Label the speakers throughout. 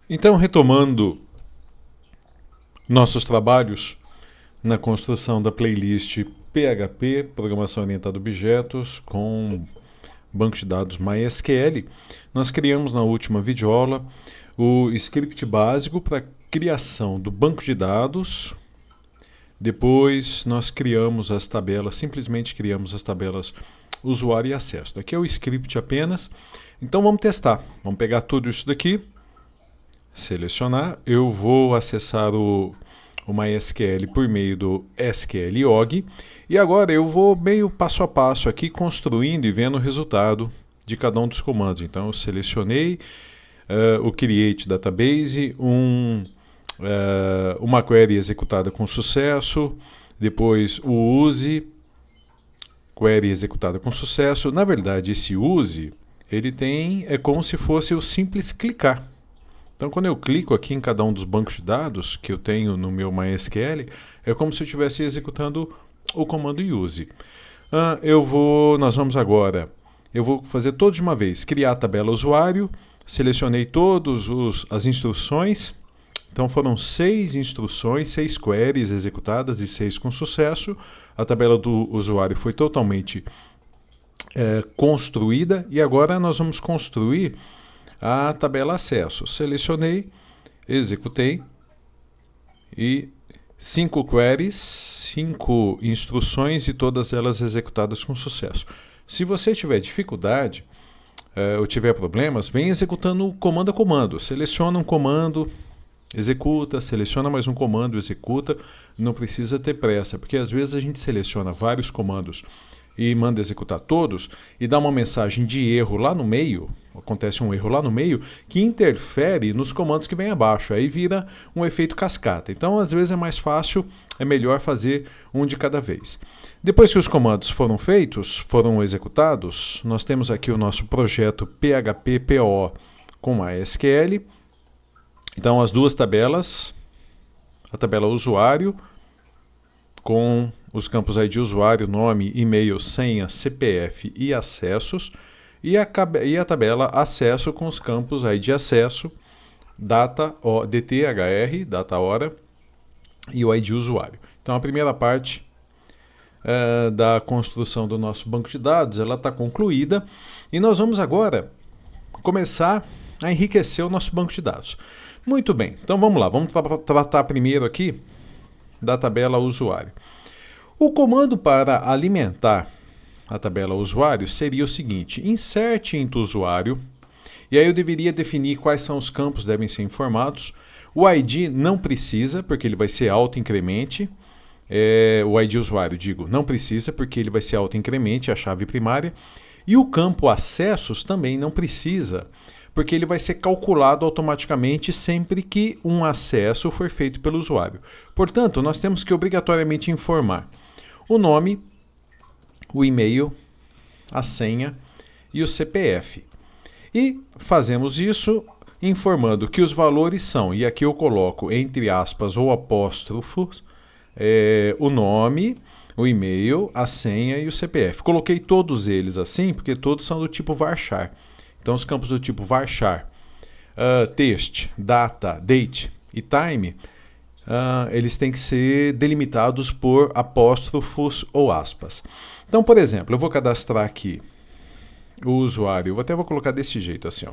Speaker 1: Então, retomando nossos trabalhos na construção da playlist PHP, Programação Orientada a Objetos, com banco de dados MySQL, nós criamos na última videoaula o script básico para criação do banco de dados. Depois nós criamos as tabelas, simplesmente criamos as tabelas usuário e acesso. Aqui é o script apenas. Então vamos testar. Vamos pegar tudo isso daqui, selecionar. Eu vou acessar o MySQL por meio do SQLog. E agora eu vou meio passo a passo aqui construindo e vendo o resultado de cada um dos comandos. Então eu selecionei o Create Database, uma query executada com sucesso, depois o use, query executada com sucesso. Na verdade, esse use, ele é como se fosse o simples clicar. Então, quando eu clico aqui em cada um dos bancos de dados que eu tenho no meu MySQL, é como se eu estivesse executando o comando use. Eu vou fazer todos de uma vez. Criar a tabela usuário, selecionei todas as instruções. Então foram 6 instruções, 6 queries executadas e 6 com sucesso. A tabela do usuário foi totalmente construída e agora nós vamos construir a tabela acesso. Selecionei, executei e 5 queries, 5 instruções e todas elas executadas com sucesso. Se você tiver dificuldade ou tiver problemas, vem executando comando a comando. Seleciona um comando, executa, seleciona mais um comando, executa. Não precisa ter pressa, porque às vezes a gente seleciona vários comandos e manda executar todos e dá uma mensagem de erro lá no meio, acontece um erro lá no meio que interfere nos comandos que vem abaixo, aí vira um efeito cascata. Então às vezes é mais fácil, é melhor fazer um de cada vez. Depois que os comandos foram feitos, foram executados, nós temos aqui o nosso projeto PHP-PO com MySQL. Então as duas tabelas, a tabela usuário com os campos ID usuário, nome, e-mail, senha, CPF e acessos, e a tabela acesso com os campos ID acesso, data, DTHR, data hora, e o ID usuário. Então a primeira parte da construção do nosso banco de dados, ela está concluída, e nós vamos agora começar a enriquecer o nosso banco de dados. Muito bem, então vamos lá, vamos tratar primeiro aqui da tabela usuário. O comando para alimentar a tabela usuário seria o seguinte: insert into usuário, e aí eu deveria definir quais são os campos que devem ser informados. O ID não precisa, porque ele vai ser auto-incremente. O ID usuário, digo, não precisa, porque ele vai ser auto-incremente, a chave primária. E o campo acessos também não precisa, porque ele vai ser calculado automaticamente sempre que um acesso for feito pelo usuário. Portanto, nós temos que obrigatoriamente informar o nome, o e-mail, a senha e o CPF. E fazemos isso informando que os valores são, e aqui eu coloco entre aspas ou apóstrofos, o nome, o e-mail, a senha e o CPF. Coloquei todos eles assim porque todos são do tipo varchar. Então os campos do tipo varchar, text, data, date e time, eles têm que ser delimitados por apóstrofos ou aspas. Então, por exemplo, eu vou cadastrar aqui o usuário, eu até vou colocar desse jeito assim, ó,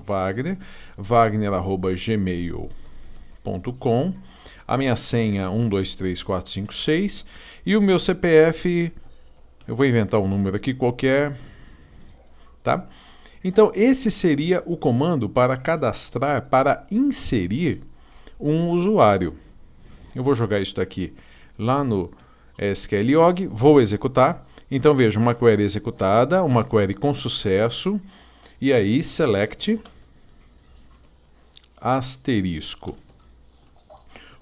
Speaker 1: wagner@gmail.com, a minha senha 123456 e o meu CPF, eu vou inventar um número aqui qualquer, tá? Então, esse seria o comando para cadastrar, para inserir um usuário. Eu vou jogar isso daqui lá no SQLog, vou executar. Então, veja, uma query executada, uma query com sucesso, e aí select asterisco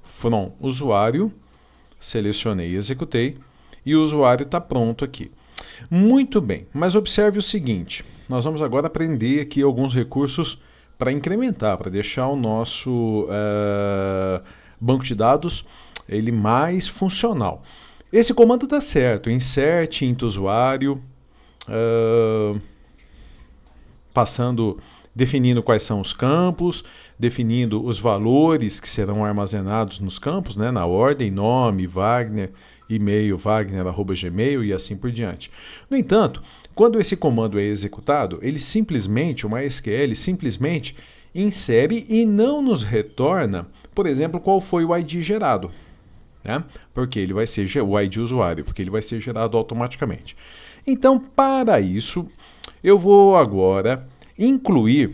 Speaker 1: from usuário, selecionei e executei, e o usuário está pronto aqui. Muito bem, mas observe o seguinte, nós vamos agora aprender aqui alguns recursos para incrementar, para deixar o nosso banco de dados ele mais funcional. Esse comando está certo, insert into usuário, passando definindo quais são os campos, definindo os valores que serão armazenados nos campos, né, na ordem, nome, Wagner, e-mail, wagner@gmail e assim por diante. No entanto, quando esse comando é executado, ele simplesmente, o MySQL simplesmente insere e não nos retorna, por exemplo, qual foi o ID gerado. Né? Porque ele vai ser o ID usuário, porque ele vai ser gerado automaticamente. Então, para isso, eu vou agora incluir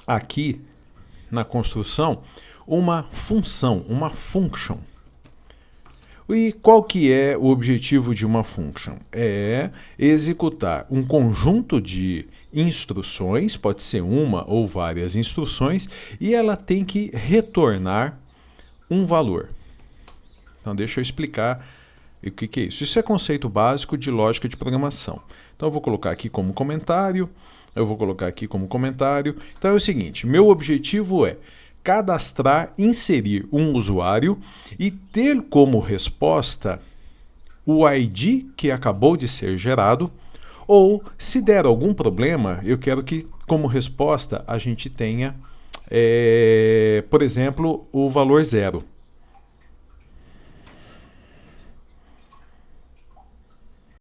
Speaker 1: aqui na construção uma função, uma function. E qual que é o objetivo de uma function? É executar um conjunto de instruções, pode ser uma ou várias instruções, e ela tem que retornar um valor. Então deixa eu explicar o que é isso. Isso é conceito básico de lógica de programação. Então eu vou colocar aqui como comentário, eu vou colocar aqui como comentário. Então é o seguinte, meu objetivo é cadastrar, inserir um usuário e ter como resposta o ID que acabou de ser gerado, ou se der algum problema, eu quero que como resposta a gente tenha, por exemplo, o valor 0.